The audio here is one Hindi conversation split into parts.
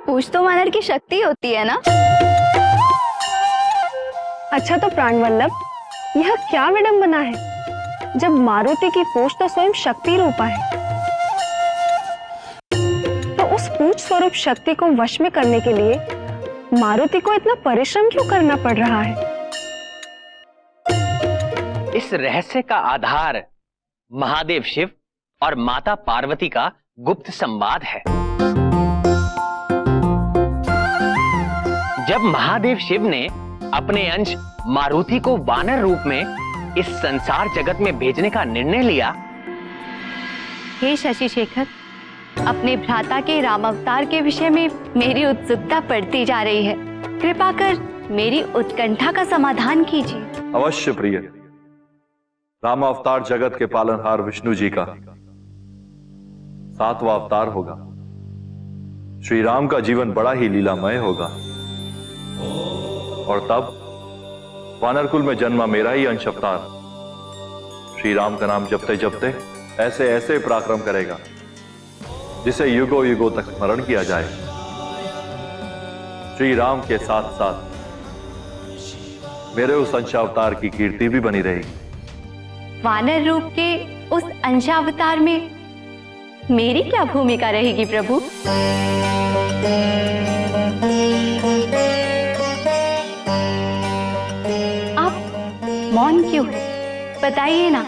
पूछ तो वानर की शक्ति होती है ना। अच्छा तो प्राणवल्लभ, यह क्या विडंबना है जब मारुति की पूछ तो स्वयं शक्ति रूपा है, तो उस पूछ स्वरूप शक्ति को वश में करने के लिए मारुति को इतना परिश्रम क्यों करना पड़ रहा है? इस रहस्य का आधार महादेव शिव और माता पार्वती का गुप्त संवाद है। जब महादेव शिव ने अपने अंश मारुति को वानर रूप में इस संसार जगत में भेजने का निर्णय लिया। हे शशि शेखर, अपने भ्राता के राम अवतार के विषय में मेरी उत्सुकता बढ़ती जा रही है। कृपा कर मेरी उत्कंठा का समाधान कीजिए। अवश्य प्रिय। राम अवतार जगत के पालनहार विष्णु जी का 7वां अवतार होगा। श्री राम का जीवन बड़ा ही लीलामय होगा और तब वानर कुल में जन्मा मेरा ही अंश अवतार श्री राम का नाम जपते जपते ऐसे ऐसे पराक्रम करेगा जिसे युगों युगों तक स्मरण किया जाए। श्री राम के साथ साथ मेरे उस अंशावतार की कीर्ति भी बनी रहेगी। वानर रूप के उस अंशावतार में मेरी क्या भूमिका रहेगी प्रभु? आप मौन क्यों है? बताइए ना,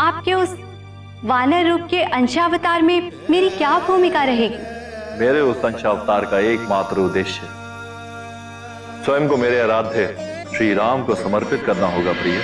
आपके उस वानर रूप के अंशावतार में मेरी क्या भूमिका रहेगी? मेरे उस अंशावतार का एकमात्र उद्देश्य स्वयं को मेरे आराध्य श्री राम को समर्पित करना होगा प्रिय।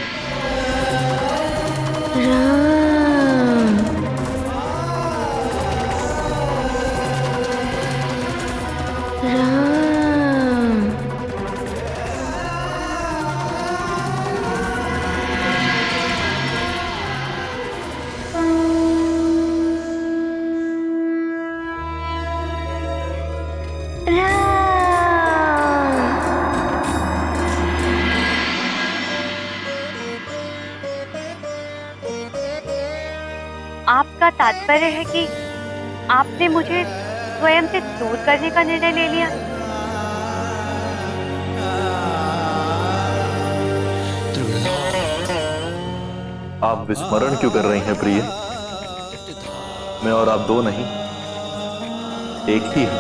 आपका तात्पर्य है कि आपने मुझे स्वयं से दूर करने का निर्णय ले लिया? आप विस्मरण क्यों कर रही हैं प्रिय? मैं और आप दो नहीं, एक ही है।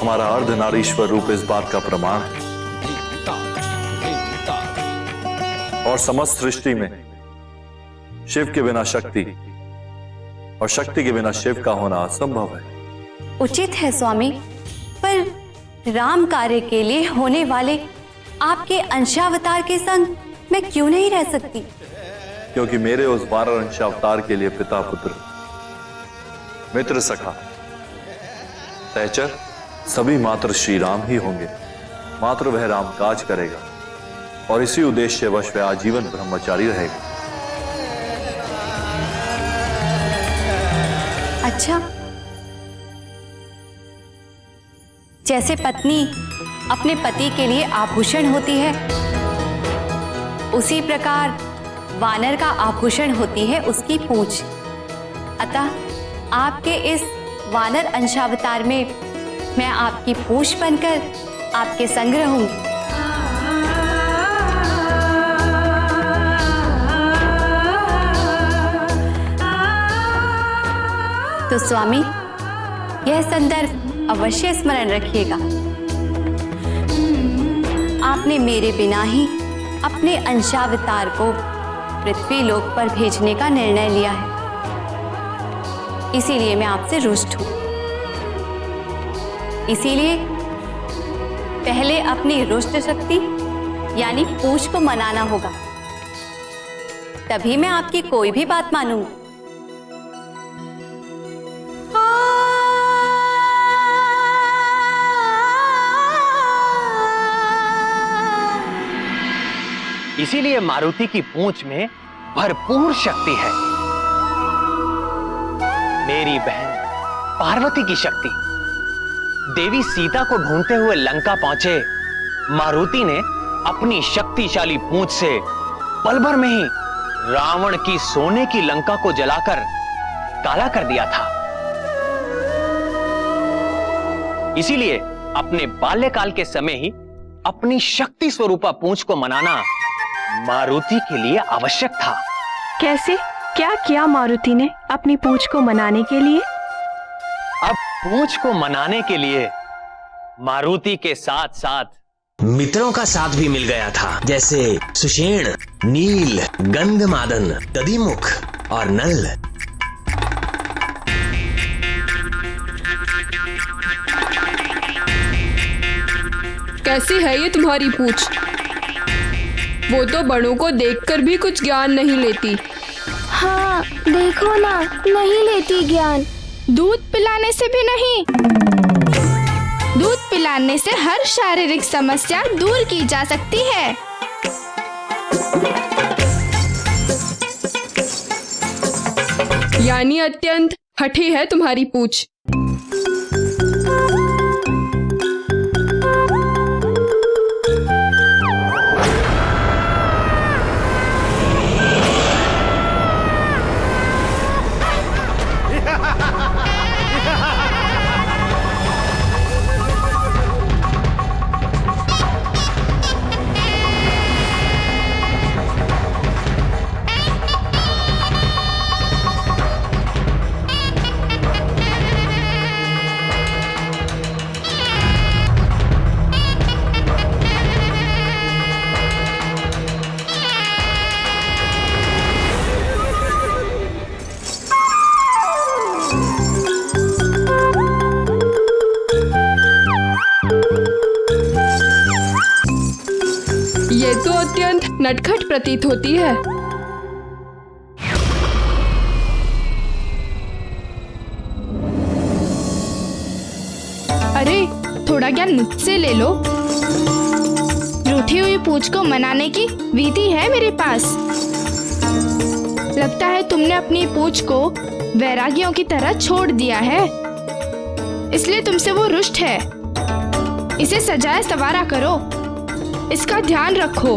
हमारा अर्धनारीश्वर रूप इस बात का प्रमाण है और समस्त सृष्टि में शिव के बिना शक्ति और शक्ति के बिना शिव का होना असंभव है। उचित है स्वामी, पर राम कार्य के लिए होने वाले आपके अंशावतार के संग मैं क्यों नहीं रह सकती? क्योंकि मेरे उस वानर अंशावतार के लिए पिता पुत्र मित्र सखा सहचर सभी मात्र श्री राम ही होंगे। मात्र वह राम काज करेगा और इसी उद्देश्य वश वह आजीवन ब्रह्मचारी रहेगा। अच्छा, जैसे पत्नी अपने पति के लिए आभूषण होती है, उसी प्रकार वानर का आभूषण होती है उसकी पूंछ। अतः आपके इस वानर अंशावतार में मैं आपकी पूंछ बनकर आपके संग रहूंगी। तो स्वामी, यह संदर्भ अवश्य स्मरण रखिएगा। आपने मेरे बिना ही अपने अंशावतार को पृथ्वी लोक पर भेजने का निर्णय लिया है, इसीलिए मैं आपसे रुष्ट हूं। इसीलिए पहले अपनी रुष्ट शक्ति यानी पूंछ को मनाना होगा, तभी मैं आपकी कोई भी बात मानूंगी। इसीलिए मारुति की पूंछ में भरपूर शक्ति है। मेरी बहन पार्वती की शक्ति। देवी सीता को ढूंढते हुए लंका पहुंचे मारुति ने अपनी शक्तिशाली पूंछ से पल भर में ही रावण की सोने की लंका को जलाकर काला कर दिया था। इसीलिए अपने बाल्यकाल के समय ही अपनी शक्ति स्वरूपा पूंछ को मनाना मारुति के लिए आवश्यक था। कैसे? क्या किया मारुति ने अपनी पूंछ को मनाने के लिए? अब पूंछ को मनाने के लिए मारुति के साथ साथ मित्रों का साथ भी मिल गया था, जैसे सुषेण, नील, गंधमादन, दधिमुख और नल। कैसी है ये तुम्हारी पूंछ? वो तो बड़ों को देखकर भी कुछ ज्ञान नहीं लेती। हाँ देखो ना, नहीं लेती ज्ञान। दूध पिलाने से भी नहीं। दूध पिलाने से हर शारीरिक समस्या दूर की जा सकती है। यानी अत्यंत हठी है तुम्हारी पूंछ। ये तो अत्यंत नटखट प्रतीत होती है। अरे थोड़ा ज्ञान मुझसे ले लो। रूठी हुई पूंछ को मनाने की विधि है मेरे पास। लगता है तुमने अपनी पूंछ को वैरागियों की तरह छोड़ दिया है, इसलिए तुमसे वो रुष्ट है। इसे सजाया संवारा करो, इसका ध्यान रखो।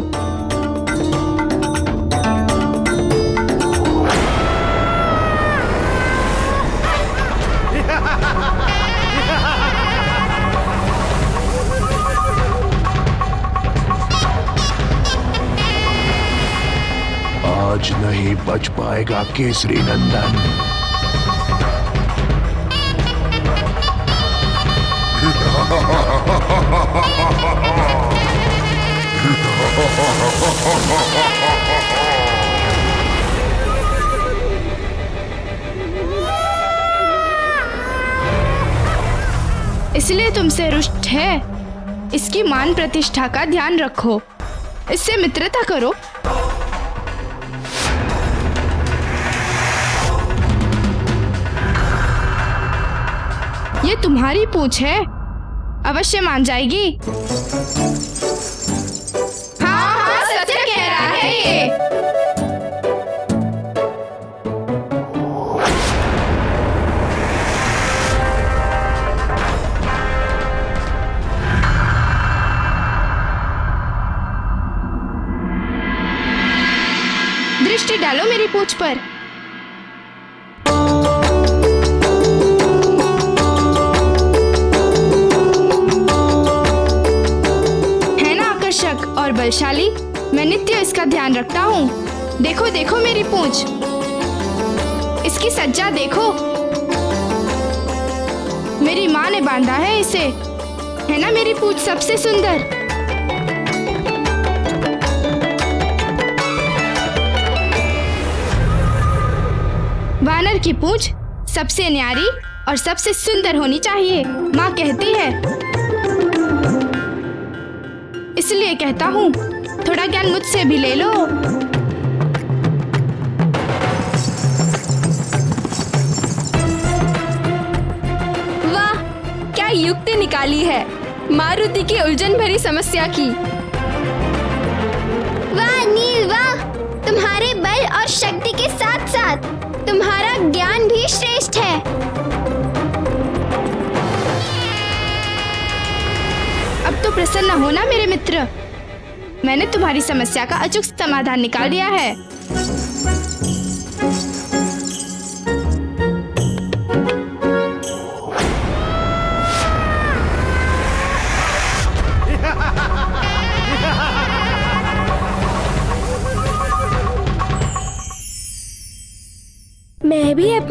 आज नहीं बच पाएगा केसरी नंदन। इसलिए तुमसे रुष्ट है। इसकी मान प्रतिष्ठा का ध्यान रखो, इससे मित्रता करो। ये तुम्हारी पूंछ है, अवश्य मान जाएगी। हाँ हाँ सत्य कह रहा है ये। दृष्टि डालो मेरी पूंछ पर। है ना आकर्षक और बलशाली? मैं नित्य इसका ध्यान रखता हूँ। देखो देखो मेरी पूंछ, इसकी सज्जा देखो। मेरी माँ ने बांधा है इसे। है ना मेरी पूंछ सबसे सुंदर? वानर की पूंछ सबसे न्यारी और सबसे सुंदर होनी चाहिए, माँ कहती है। इसलिए कहता हूँ, थोड़ा ज्ञान मुझसे भी ले लो। वाह, क्या युक्ति निकाली है मारुति की उलझन भरी समस्या की। वाह नील वाह, तुम्हारे बल और शक्ति के साथ साथ तुम्हारा ज्ञान भी श्रेष्ठ है। अब तो प्रसन्न होना मेरे मित्र, मैंने तुम्हारी समस्या का अचूक समाधान निकाल दिया है।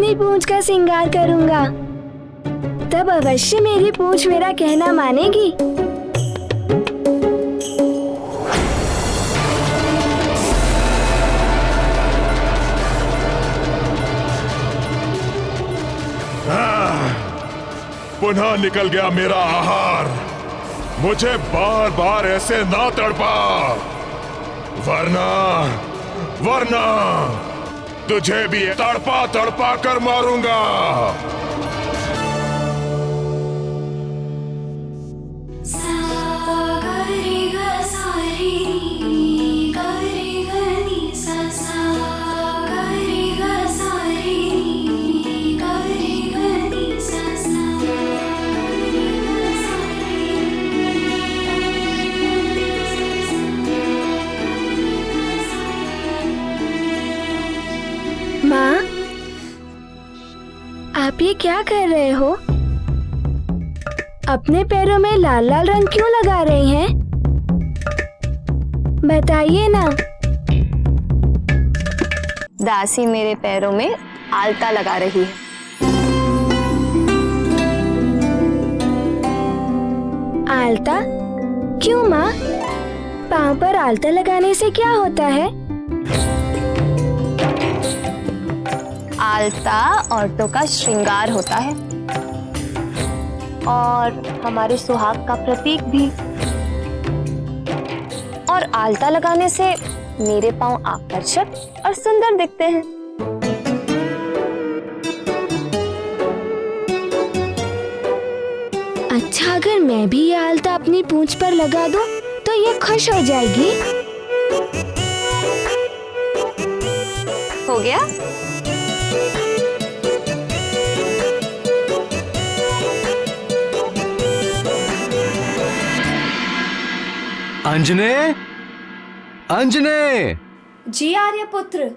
अपनी पूंछ का श्रृंगार करूंगा, तब अवश्य मेरी पूंछ मेरा कहना मानेगी। पुनः निकल गया मेरा आहार। मुझे बार बार ऐसे ना तड़पा, वरना तुझे भी तड़पा तड़पा कर मारूंगा। माँ, आप ये क्या कर रहे हो? अपने पैरों में लाल लाल रंग क्यों लगा रही हैं? बताइए ना। दासी मेरे पैरों में आलता लगा रही है। आलता? क्यों माँ? पाँव पर आलता लगाने से क्या होता है? आलता औरतों का श्रृंगार होता है और हमारे सुहाग का प्रतीक भी। और आलता लगाने से मेरे पांव आकर्षक और सुंदर दिखते हैं। अच्छा, अगर मैं भी ये आलता अपनी पूंछ पर लगा दूं, तो ये खुश हो जाएगी। हो गया? अंजने, अंजने! जी आर्यपुत्र।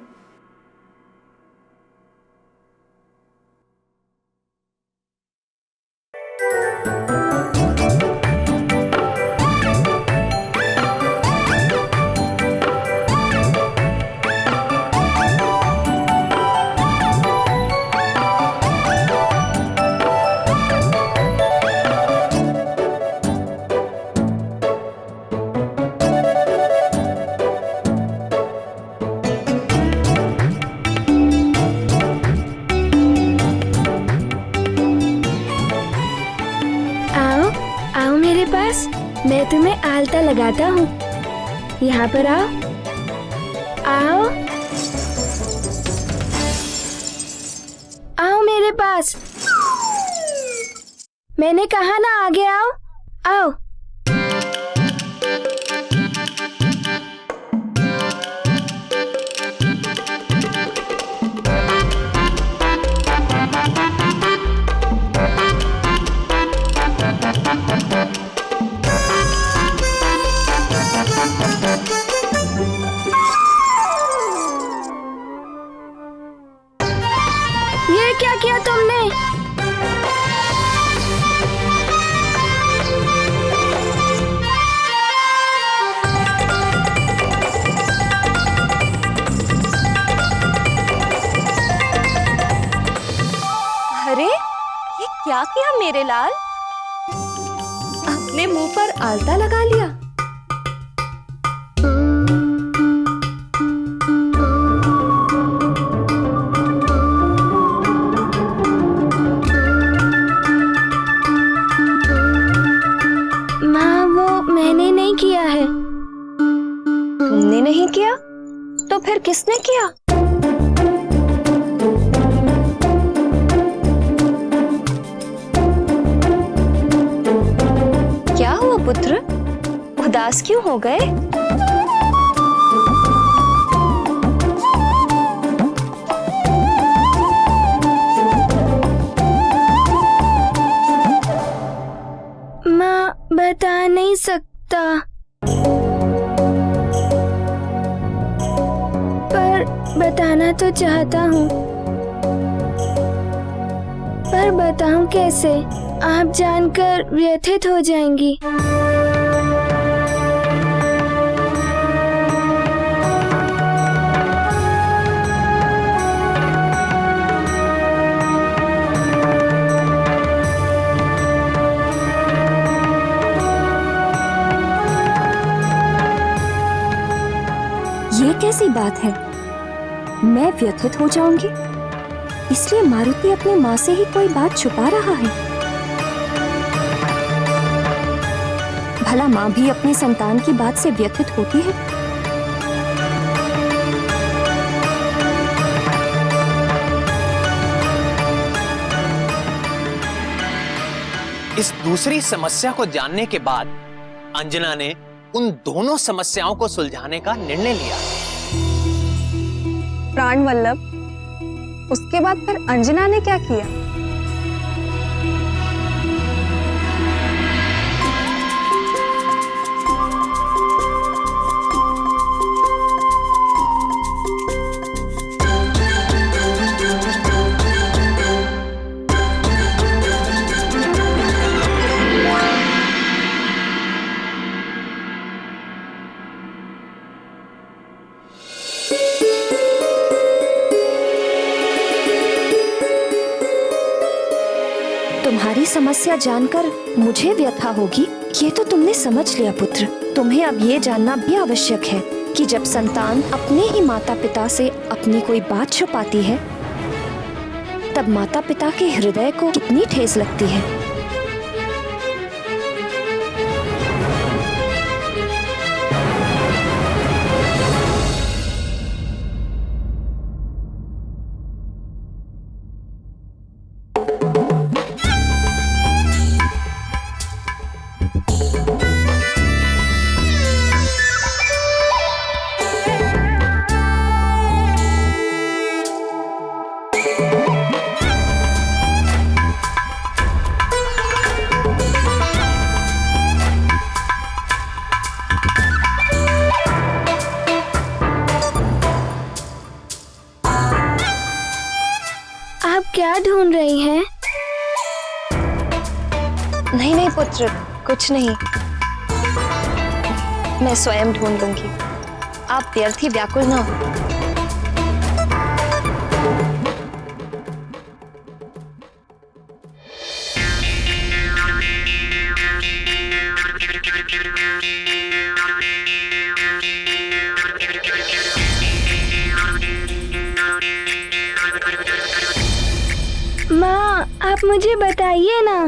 मैं तुम्हें आलता लगाता हूँ। यहाँ पर आओ, आओ, आओ मेरे पास। मैंने कहा ना, आगे आओ, आओ। ये क्या किया तुमने? अरे, ये क्या किया मेरे लाल? अपने मुंह पर आलता लगा लिया। माँ, वो मैंने नहीं किया है। तुमने नहीं किया? तो फिर किसने किया? क्या हुआ पुत्र? उदास क्यों हो गए? माँ, बता नहीं सकता, पर बताना तो चाहता हूँ। पर बताऊं कैसे? आप जानकर व्यथित हो जाएंगी। बात है, मैं व्यथित हो जाऊंगी, इसलिए मारुति अपनी माँ से ही कोई बात छुपा रहा है। भला माँ भी अपनी संतान की बात से व्यथित होती है? इस दूसरी समस्या को जानने के बाद अंजना ने उन दोनों समस्याओं को सुलझाने का निर्णय लिया। प्राण वल्लभ, उसके बाद फिर अंजना ने क्या किया? तुम्हारी समस्या जानकर मुझे व्यथा होगी, ये तो तुमने समझ लिया पुत्र। तुम्हें अब ये जानना भी आवश्यक है कि जब संतान अपने ही माता पिता से अपनी कोई बात छुपाती है, तब माता पिता के हृदय को कितनी ठेस लगती है। क्या ढूंढ रही हैं? नहीं नहीं पुत्र, कुछ नहीं, मैं स्वयं ढूंढ लूंगी। आप व्यर्थ ही व्याकुल ना हो। माँ, आप मुझे बताइए ना।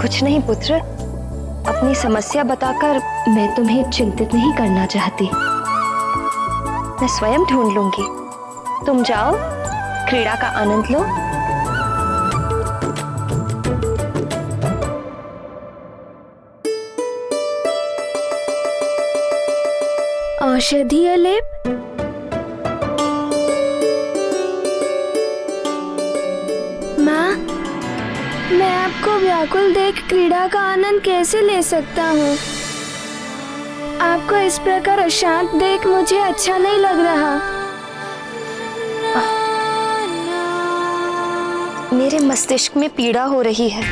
कुछ नहीं पुत्र, अपनी समस्या बताकर मैं तुम्हें चिंतित नहीं करना चाहती। मैं स्वयं ढूंढ लूंगी। तुम जाओ, क्रीड़ा का आनंद लो। औषधीय लेप? माँ, मैं आपको व्याकुल देख क्रीड़ा का आनंद कैसे ले सकता हूँ? आपको इस प्रकार अशांत देख मुझे अच्छा नहीं लग रहा। मेरे मस्तिष्क में पीड़ा हो रही है,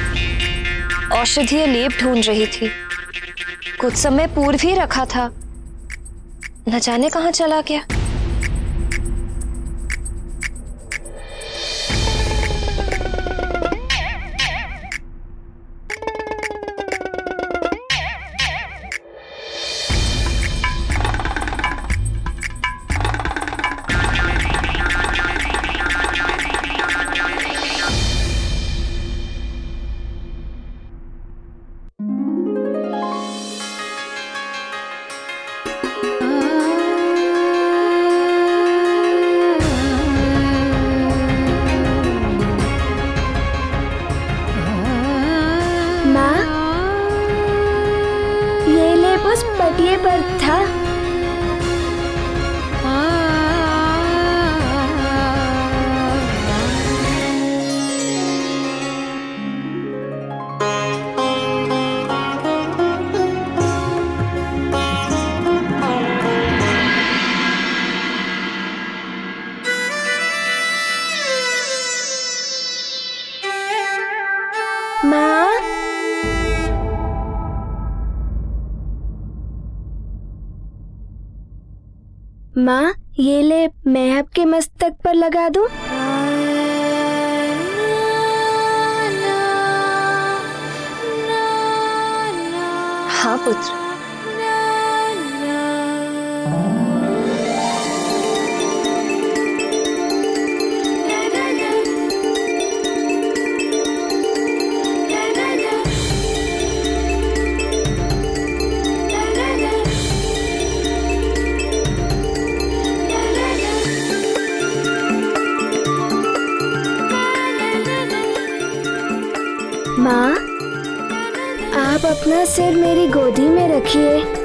औषधीय लेप ढूंढ रही थी। कुछ समय पूर्व ही रखा था, न जाने कहाँ चला गया। उस पटिए पर था। माँ, माँ, ये लेप मैं आपके मस्तक पर लगा दूं? हाँ पुत्र, माँ, आप अपना सिर मेरी गोदी में रखिए।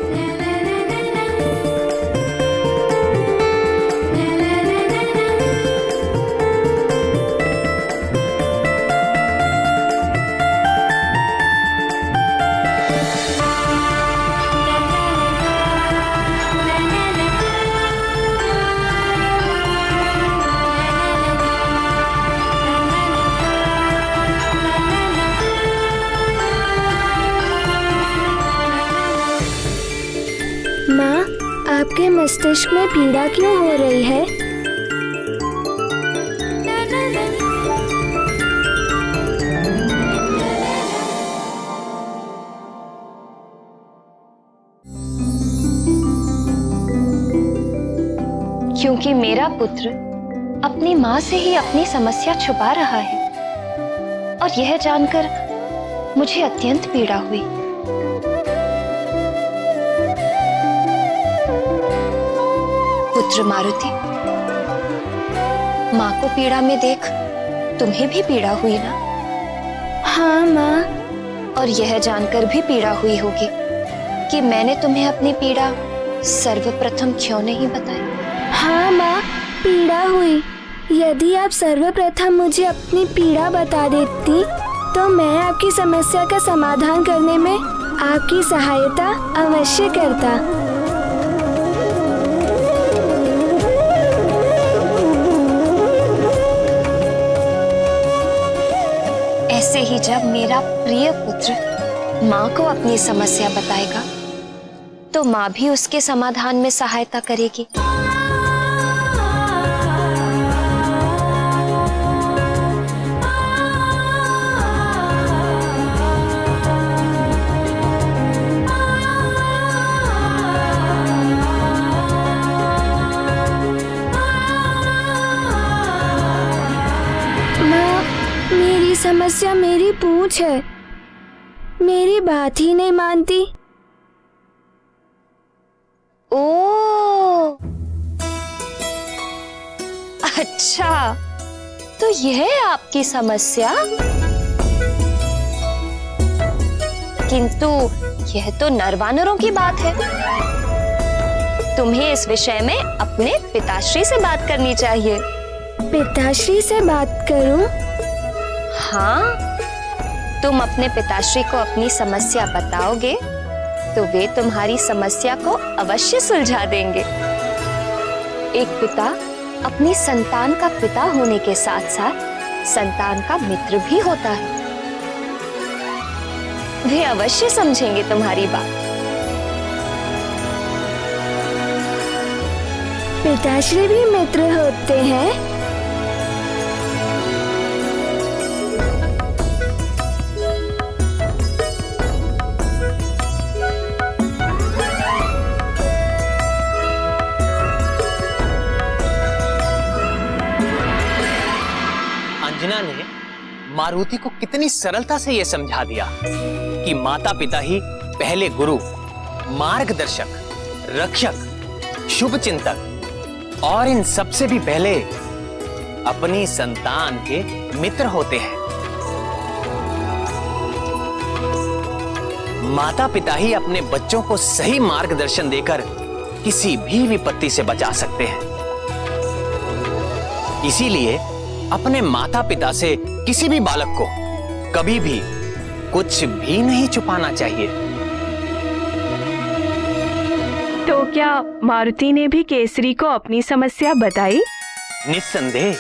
माँ, आपके मस्तिष्क में पीड़ा क्यों हो रही है? क्योंकि मेरा पुत्र अपनी माँ से ही अपनी समस्या छुपा रहा है और यह जानकर मुझे अत्यंत पीड़ा हुई। पुत्र मारुति, माँ को पीड़ा में देख तुम्हें भी पीड़ा हुई ना? हाँ माँ। और यह जानकर भी पीड़ा हुई होगी कि मैंने तुम्हें अपनी पीड़ा सर्वप्रथम क्यों नहीं बताई? हाँ माँ, पीड़ा हुई। यदि आप सर्वप्रथम मुझे अपनी पीड़ा बता देती तो मैं आपकी समस्या का समाधान करने में आपकी सहायता अवश्य करता। ऐसे ही जब मेरा प्रिय पुत्र माँ को अपनी समस्या बताएगा तो माँ भी उसके समाधान में सहायता करेगी। मेरी समस्या मेरी पूंछ है, मेरी बात ही नहीं मानती। ओ, अच्छा, तो यह है आपकी समस्या। किंतु यह तो नरवानरों की बात है। तुम्हें इस विषय में अपने पिताश्री से बात करनी चाहिए। पिताश्री से बात करूं? हाँ, तुम अपने पिताश्री को अपनी समस्या बताओगे तो वे तुम्हारी समस्या को अवश्य सुलझा देंगे। एक पिता अपनी संतान का पिता होने के साथ साथ संतान का मित्र भी होता है। वे अवश्य समझेंगे तुम्हारी बात। पिताश्री भी मित्र होते हैं? अंजना ने मारुति को कितनी सरलता से यह समझा दिया कि माता पिता ही पहले गुरु, मार्गदर्शक, रक्षक, शुभ चिंतक और इन सबसे भी पहले अपनी संतान के मित्र होते हैं। माता पिता ही अपने बच्चों को सही मार्गदर्शन देकर किसी भी विपत्ति से बचा सकते हैं। इसीलिए अपने माता पिता से किसी भी बालक को कभी भी कुछ भी नहीं छुपाना चाहिए। तो क्या मारुति ने भी केसरी को अपनी समस्या बताई? निस्संदेह।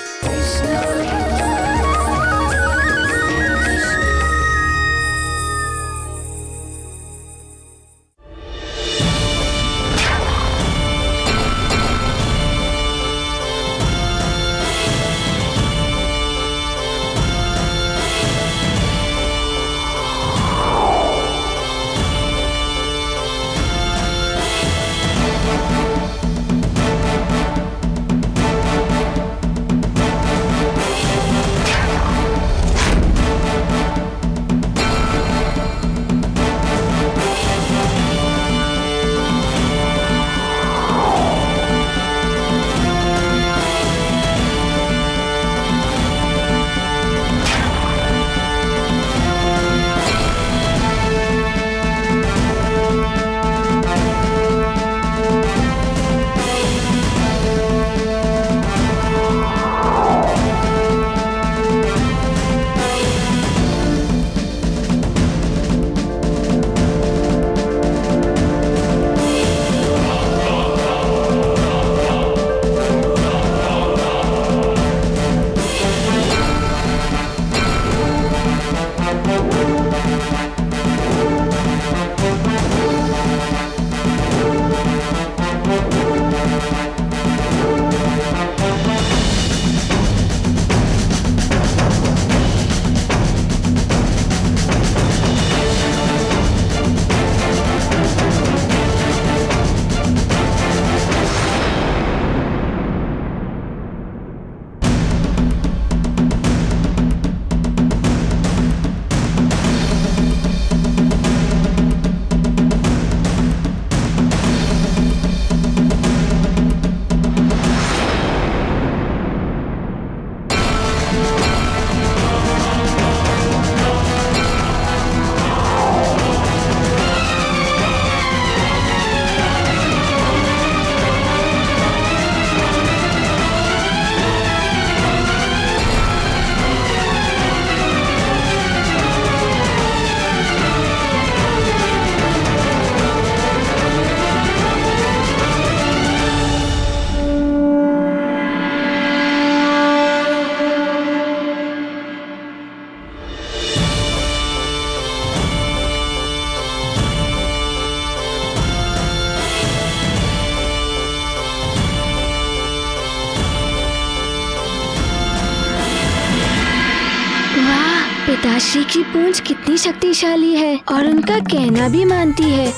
पिताश्री की पूंछ कितनी शक्तिशाली है और उनका कहना भी मानती है।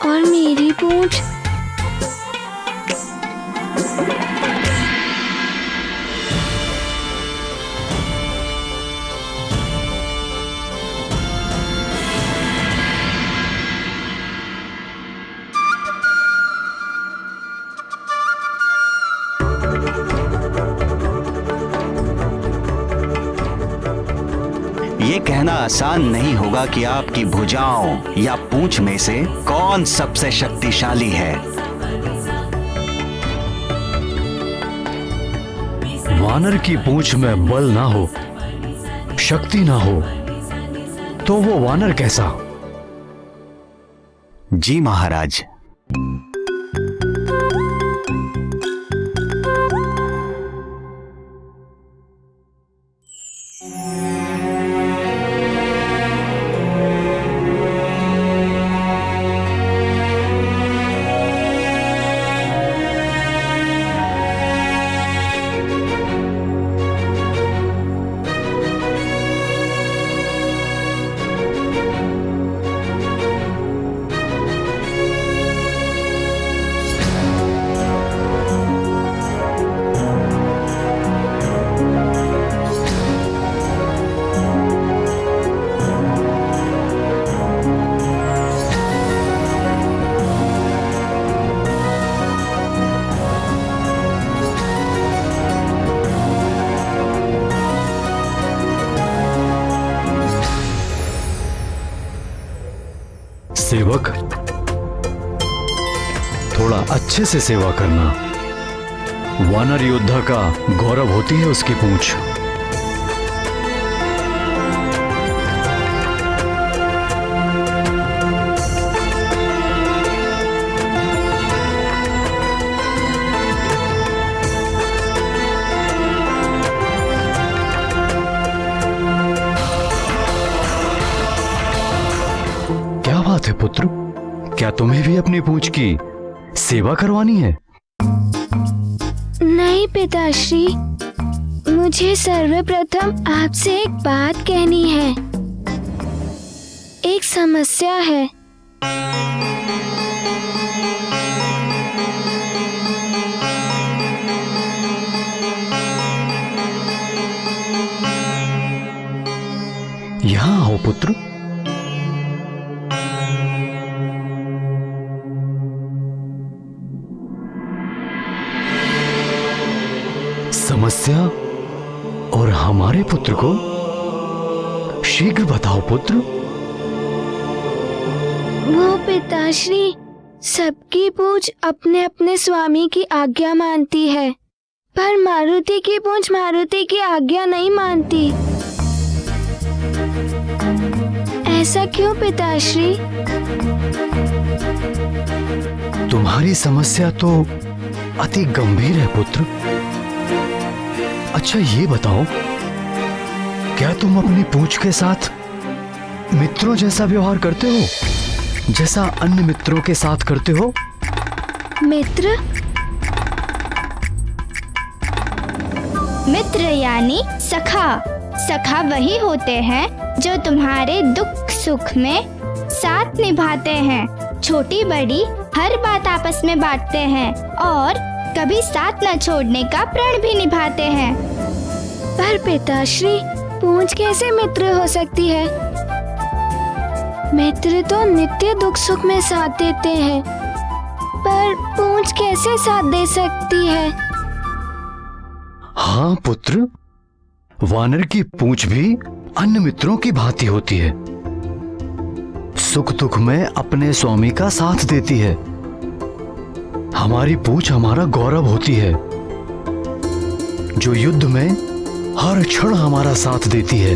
और मेरी पूंछ ये कहना आसान नहीं होगा कि आपकी भुजाओं या पूंछ में से कौन सबसे शक्तिशाली है। वानर की पूंछ में बल ना हो, शक्ति ना हो, तो वो वानर कैसा? जी महाराज। सेवक, थोड़ा अच्छे से सेवा करना। वानर योद्धा का गौरव होती है उसकी पूंछ। क्या बात है पुत्र, क्या तुम्हें भी अपनी पूंछ की सेवा करवानी है? नहीं पिताश्री, मुझे सर्वप्रथम आपसे एक बात कहनी है। एक समस्या है। यहां आओ पुत्र। समस्या और हमारे पुत्र को शीघ्र बताओ पुत्र। वो पिताश्री, सबकी पूंछ अपने अपने स्वामी की आज्ञा मानती है, पर मारुति की पूंछ मारुति की आज्ञा नहीं मानती। ऐसा क्यों पिताश्री? तुम्हारी समस्या तो अति गंभीर है पुत्र। अच्छा ये बताओ, क्या तुम अपनी पूंछ के साथ मित्रों जैसा व्यवहार करते हो, जैसा अन्य मित्रों के साथ करते हो? मित्र? मित्र यानी सखा। सखा वही होते हैं जो तुम्हारे दुख सुख में साथ निभाते हैं, छोटी बड़ी हर बात आपस में बांटते हैं और कभी साथ न छोड़ने का प्रण भी निभाते हैं। पर पिताश्री, पूंछ कैसे मित्र हो सकती है? मित्र तो नित्य दुख सुख में साथ देते हैं, पर पूंछ कैसे साथ दे सकती है? हाँ पुत्र, वानर की पूंछ भी अन्य मित्रों की भांति होती है। सुख दुख में अपने स्वामी का साथ देती है। हमारी पूंछ हमारा गौरव होती है, जो युद्ध में हर क्षण हमारा साथ देती है,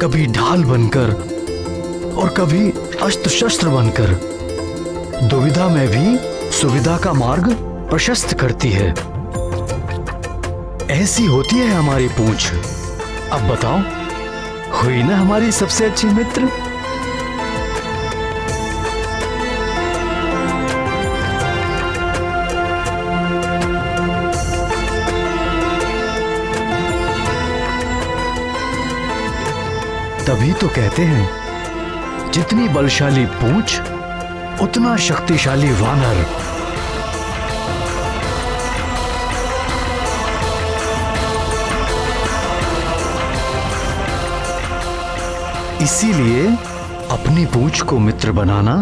कभी ढाल बनकर और कभी अस्त्र शस्त्र बनकर, दुविधा में भी सुविधा का मार्ग प्रशस्त करती है। ऐसी होती है हमारी पूंछ। अब बताओ, हुई ना हमारी सबसे अच्छी मित्र? तभी तो कहते हैं, जितनी बलशाली पूंछ उतना शक्तिशाली वानर। इसीलिए अपनी पूंछ को मित्र बनाना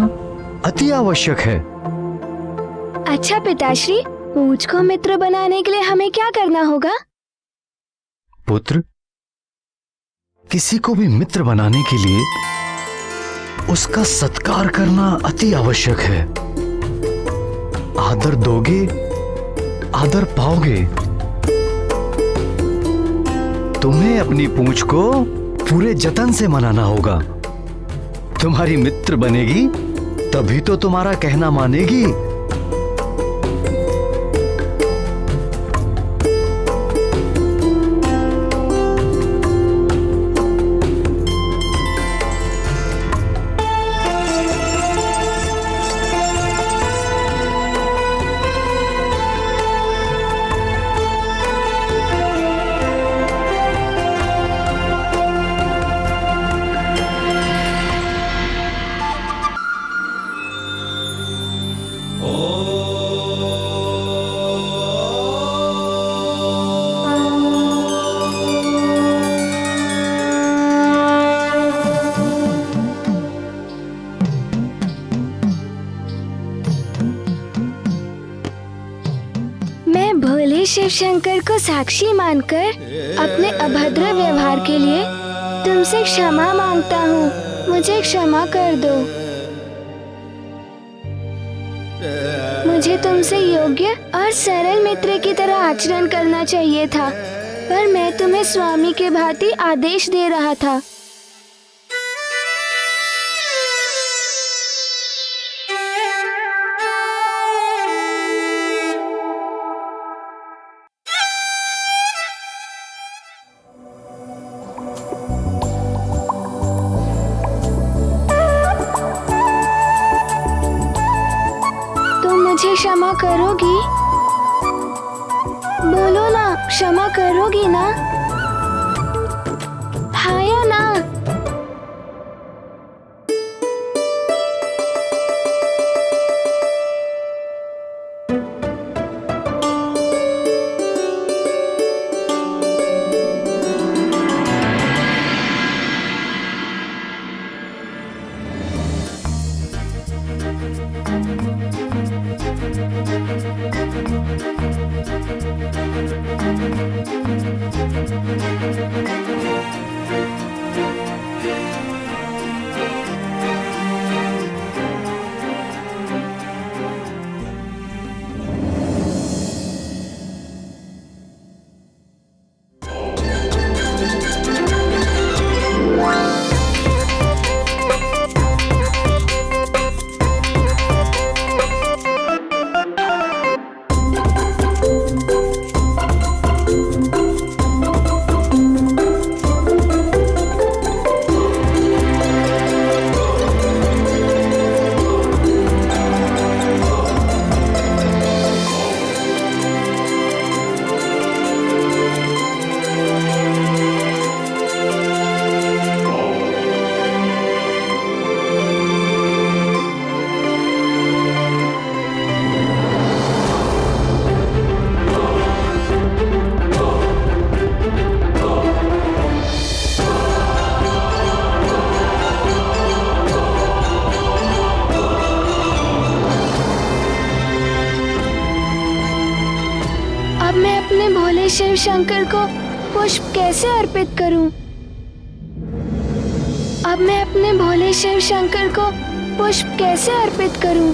अति आवश्यक है। अच्छा पिताश्री, पूंछ को मित्र बनाने के लिए हमें क्या करना होगा? पुत्र, किसी को भी मित्र बनाने के लिए उसका सत्कार करना अति आवश्यक है। आदर दोगे, आदर पाओगे। तुम्हें अपनी पूंछ को पूरे जतन से मनाना होगा। तुम्हारी मित्र बनेगी तभी तो तुम्हारा कहना मानेगी। शिव शंकर को साक्षी मानकर अपने अभद्र व्यवहार के लिए तुमसे क्षमा मांगता हूँ। मुझे क्षमा कर दो। मुझे तुमसे योग्य और सरल मित्र की तरह आचरण करना चाहिए था, पर मैं तुम्हें स्वामी के भांति आदेश दे रहा था। मुझे क्षमा करोगी? बोलो ना, क्षमा करोगी ना? हाँ या ना? शिव शंकर को पुष्प कैसे अर्पित करूं? अब मैं अपने भोले शिव शंकर को पुष्प कैसे अर्पित करूं?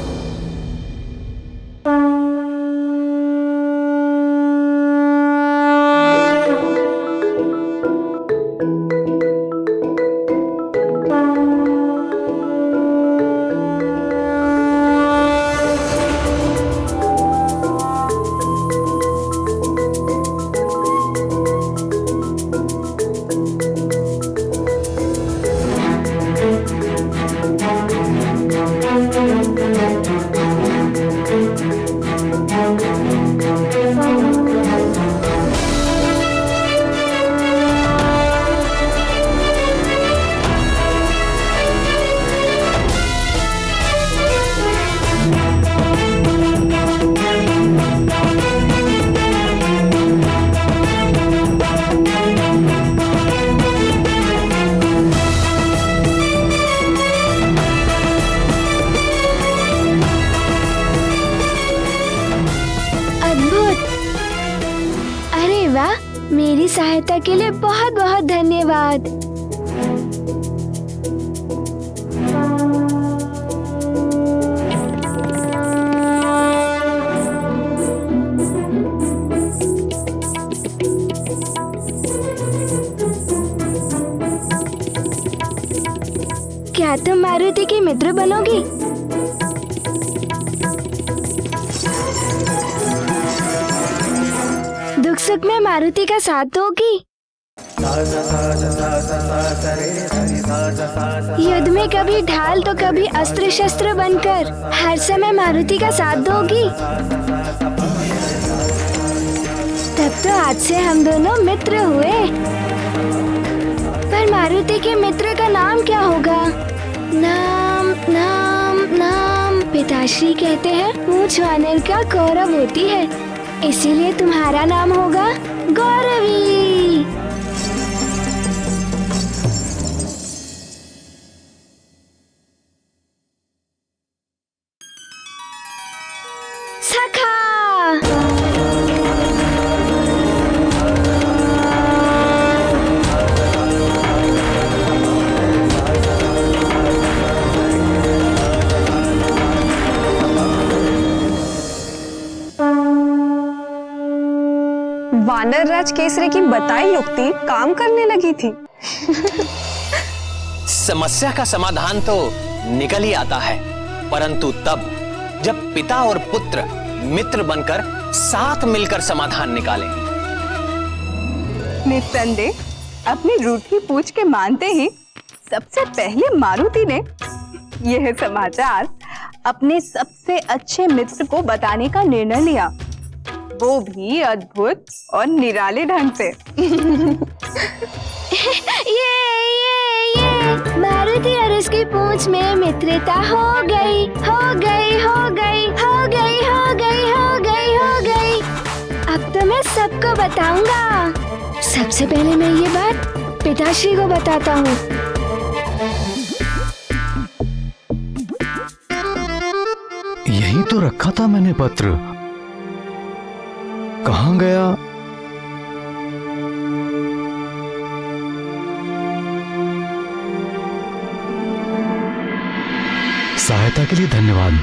के लिए बहुत बहुत धन्यवाद। क्या तुम मारुति की मित्र बनोगी? दुख सुख में मारुति का साथ दोगी? युद्ध में कभी ढाल तो कभी अस्त्र शस्त्र बनकर हर समय मारुति का साथ दोगी? तब तो आज से हम दोनों मित्र हुए। पर मारुति के मित्र का नाम क्या होगा? नाम नाम नाम पिताश्री कहते हैं पूंछ वानर का गौरव होती है, इसीलिए तुम्हारा नाम होगा गौरवी। सखा। वानर राज केसरी की बताई युक्ति काम करने लगी थी। समस्या का समाधान तो निकल ही आता है, परंतु तब जब पिता और पुत्र मित्र बनकर साथ मिलकर समाधान निकालें। निस्संदेह अपनी रूठी पूछ के मानते ही सबसे पहले मारुति ने यह समाचार अपने सबसे अच्छे मित्र को बताने का निर्णय लिया, वो भी अद्भुत और निराले ढंग से। ये मारुति और उसकी पूंछ में मित्रता हो गई, हो गई, हो गई, हो गई, हो गई, हो गई, हो गई। अब तो मैं सबको बताऊंगा। सबसे पहले मैं ये बात पिताश्री को बताता हूँ। यही तो रखा था मैंने पत्र, कहाँ गया? सहायता के लिए धन्यवाद।